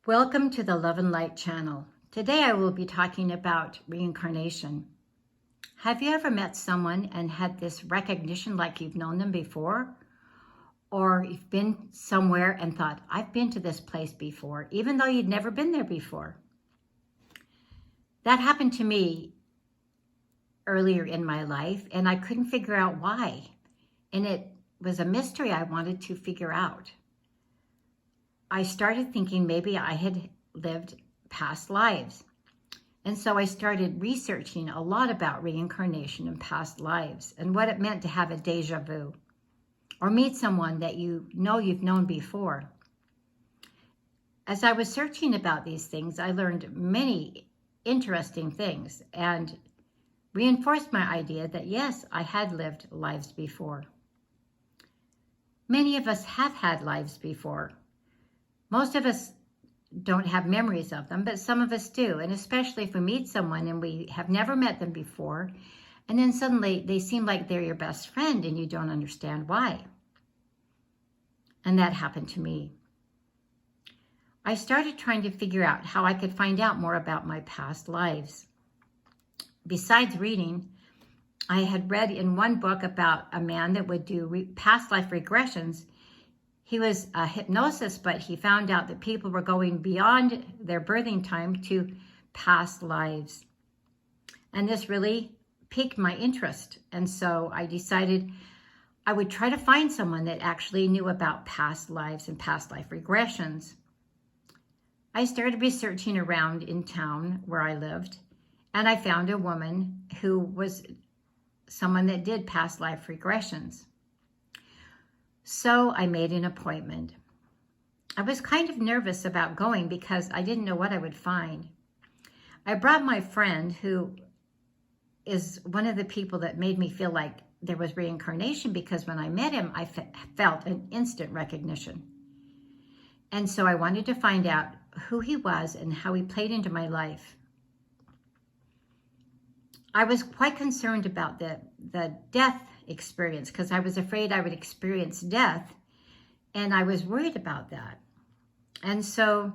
Welcome to the Love and Light channel. Today I will be talking about reincarnation. Have you ever met someone and had this recognition like you've known them before? Or you've been somewhere and thought, I've been to this place before, even though you'd never been there before? That happened to me earlier in my life, and I couldn't figure out why. And it was a mystery I wanted to figure out. I started thinking maybe I had lived past lives. And so I started researching a lot about reincarnation and past lives and what it meant to have a deja vu or meet someone that you've known before. As I was searching about these things, I learned many interesting things and reinforced my idea that yes, I had lived lives before. Many of us have had lives before. Most of us don't have memories of them, but some of us do. And especially if we meet someone and we have never met them before, and then suddenly they seem like they're your best friend and you don't understand why. And that happened to me. I started trying to figure out how I could find out more about my past lives. Besides reading, I had read in one book about a man that would do past life regressions. He was a hypnosis, but he found out that people were going beyond their birthing time to past lives. And this really piqued my interest. And so I decided I would try to find someone that actually knew about past lives and past life regressions. I started researching around in town where I lived, and I found a woman who was someone that did past life regressions. So I made an appointment. I was kind of nervous about going because I didn't know what I would find. I brought my friend, who is one of the people that made me feel like there was reincarnation, because when I met him, I felt an instant recognition. And so I wanted to find out who he was and how he played into my life. I was quite concerned about the death experience because I was afraid I would experience death, and I was worried about that. And so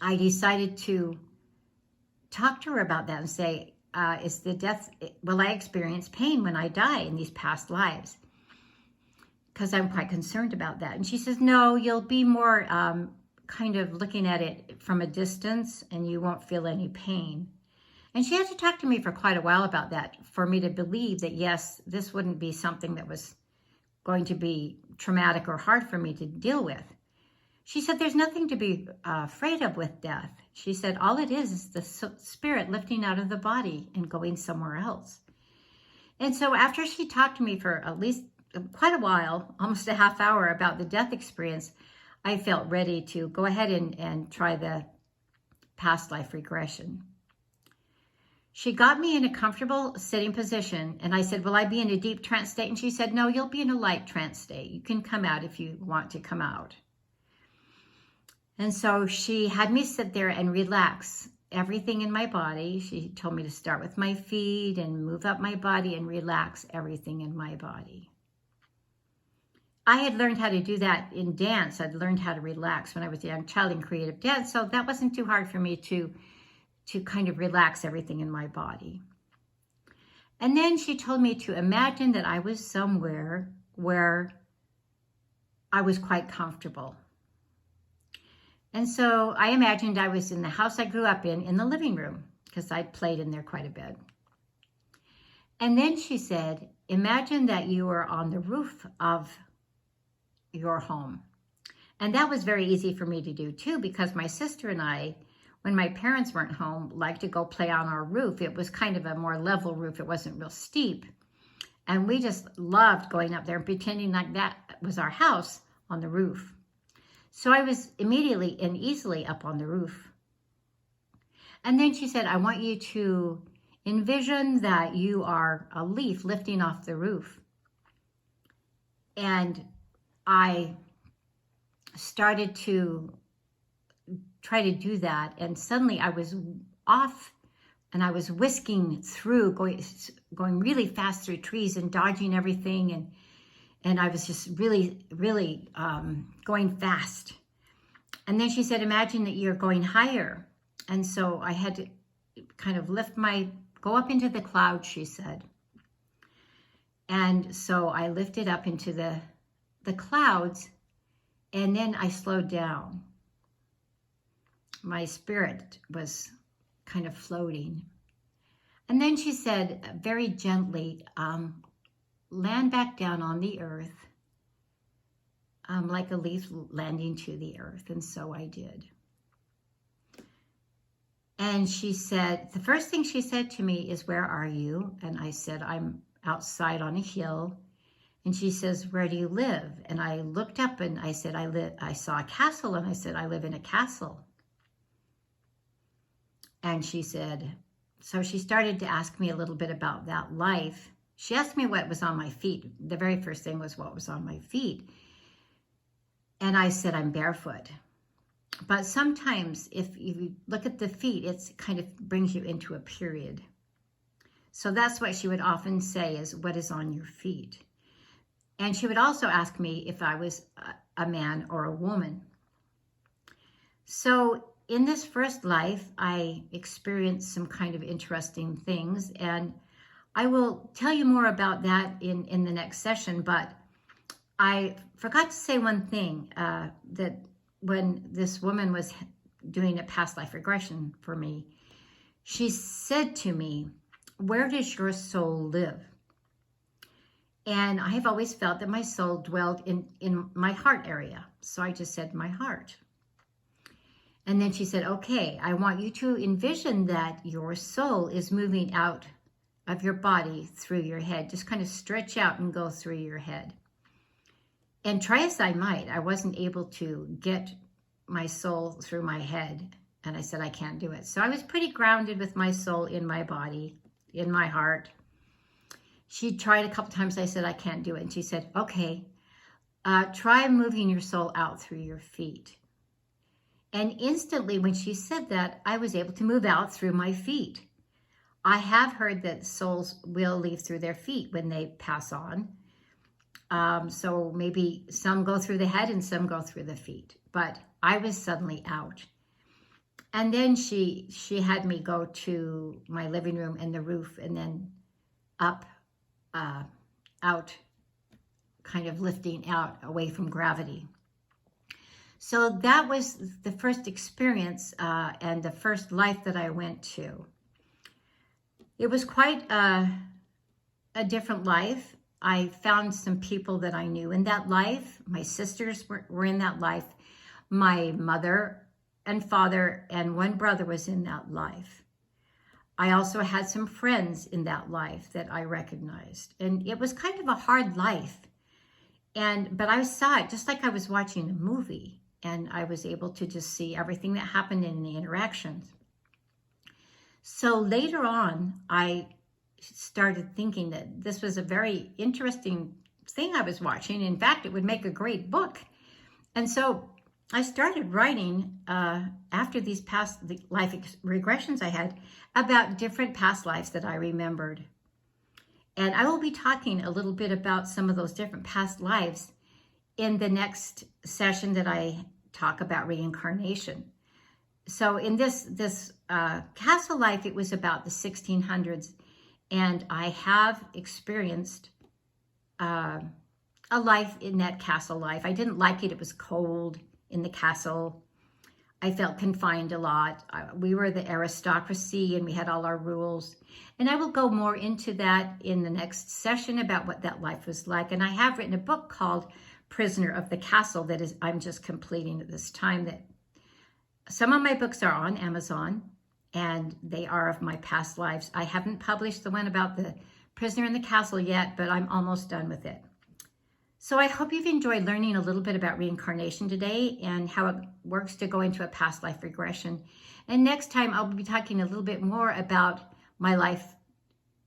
I decided to talk to her about that and say, is the death, will I experience pain when I die in these past lives? Because I'm quite concerned about that. And she says, no, you'll be more kind of looking at it from a distance and you won't feel any pain. And she had to talk to me for quite a while about that for me to believe that, yes, this wouldn't be something that was going to be traumatic or hard for me to deal with. She said, there's nothing to be afraid of with death. She said, all it is the spirit lifting out of the body and going somewhere else. And so after she talked to me for at least quite a while, almost a half hour, about the death experience, I felt ready to go ahead and try the past life regression. She got me in a comfortable sitting position, and I said, will I be in a deep trance state? And she said, no, you'll be in a light trance state. You can come out if you want to come out. And so she had me sit there and relax everything in my body. She told me to start with my feet and move up my body and relax everything in my body. I had learned how to do that in dance. I'd learned how to relax when I was a young child in creative dance, so that wasn't too hard for me to kind of relax everything in my body. And then she told me to imagine that I was somewhere where I was quite comfortable. And so I imagined I was in the house I grew up in the living room, because I played in there quite a bit. And then she said, imagine that you were on the roof of your home. And that was very easy for me to do too, because my sister and I, when my parents weren't home, liked to go play on our roof. It was kind of a more level roof. It wasn't real steep. And we just loved going up there and pretending like that was our house on the roof. So I was immediately and easily up on the roof. And then she said, I want you to envision that you are a leaf lifting off the roof. And I started to try to do that, and suddenly I was off and I was whisking through, going really fast through trees and dodging everything, and I was just really going fast. And then she said, imagine that you're going higher. And so I had to kind of go up into the clouds, she said. And so I lifted up into the clouds, and then I slowed down. My spirit was kind of floating. And then she said, very gently, land back down on the earth, like a leaf landing to the earth. And so I did. And she said, the first thing she said to me is, where are you? And I said, I'm outside on a hill. And she says, where do you live? And I looked up and I said, I saw a castle. And I said, I live in a castle. And she said, so she started to ask me a little bit about that life. She asked me what was on my feet. The very first thing was what was on my feet. And I said, I'm barefoot. But sometimes if you look at the feet, it kind of brings you into a period. So that's what she would often say is, what is on your feet? And she would also ask me if I was a man or a woman. So in this first life, I experienced some kind of interesting things, and I will tell you more about that in the next session. But I forgot to say one thing, that when this woman was doing a past life regression for me, she said to me, where does your soul live? And I have always felt that my soul dwelled in my heart area. So I just said, my heart. And then she said, okay, I want you to envision that your soul is moving out of your body through your head. Just kind of stretch out and go through your head. And try as I might, I wasn't able to get my soul through my head. And I said, I can't do it. So I was pretty grounded with my soul in my body, in my heart. She tried a couple times. I said, I can't do it. And she said, okay, try moving your soul out through your feet. And instantly when she said that, I was able to move out through my feet. I have heard that souls will leave through their feet when they pass on. So maybe some go through the head and some go through the feet. But I was suddenly out. And then she had me go to my living room and the roof, and then up, out, kind of lifting out away from gravity. So that was the first experience and the first life that I went to. It was quite a different life. I found some people that I knew in that life. My sisters were in that life. My mother and father and one brother was in that life. I also had some friends in that life that I recognized. And it was kind of a hard life. But I saw it just like I was watching a movie. And I was able to just see everything that happened in the interactions. So later on, I started thinking that this was a very interesting thing I was watching. In fact, it would make a great book. And so I started writing after these past life regressions I had about different past lives that I remembered. And I will be talking a little bit about some of those different past lives in the next session that I talk about reincarnation. So in this castle life, it was about the 1600s. And I have experienced a life in that castle life. I didn't like it. It was cold in the castle. I felt confined a lot. We were the aristocracy and we had all our rules. And I will go more into that in the next session about what that life was like. And I have written a book called Prisoner of the Castle that I'm just completing at this time. That some of my books are on Amazon and they are of my past lives. I haven't published the one about the prisoner in the castle yet, but I'm almost done with it. So I hope you've enjoyed learning a little bit about reincarnation today and how it works to go into a past life regression. And next time I'll be talking a little bit more about my life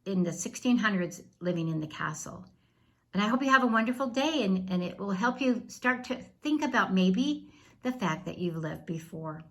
in the 1600s living in the castle. And I hope you have a wonderful day and it will help you start to think about maybe the fact that you've lived before.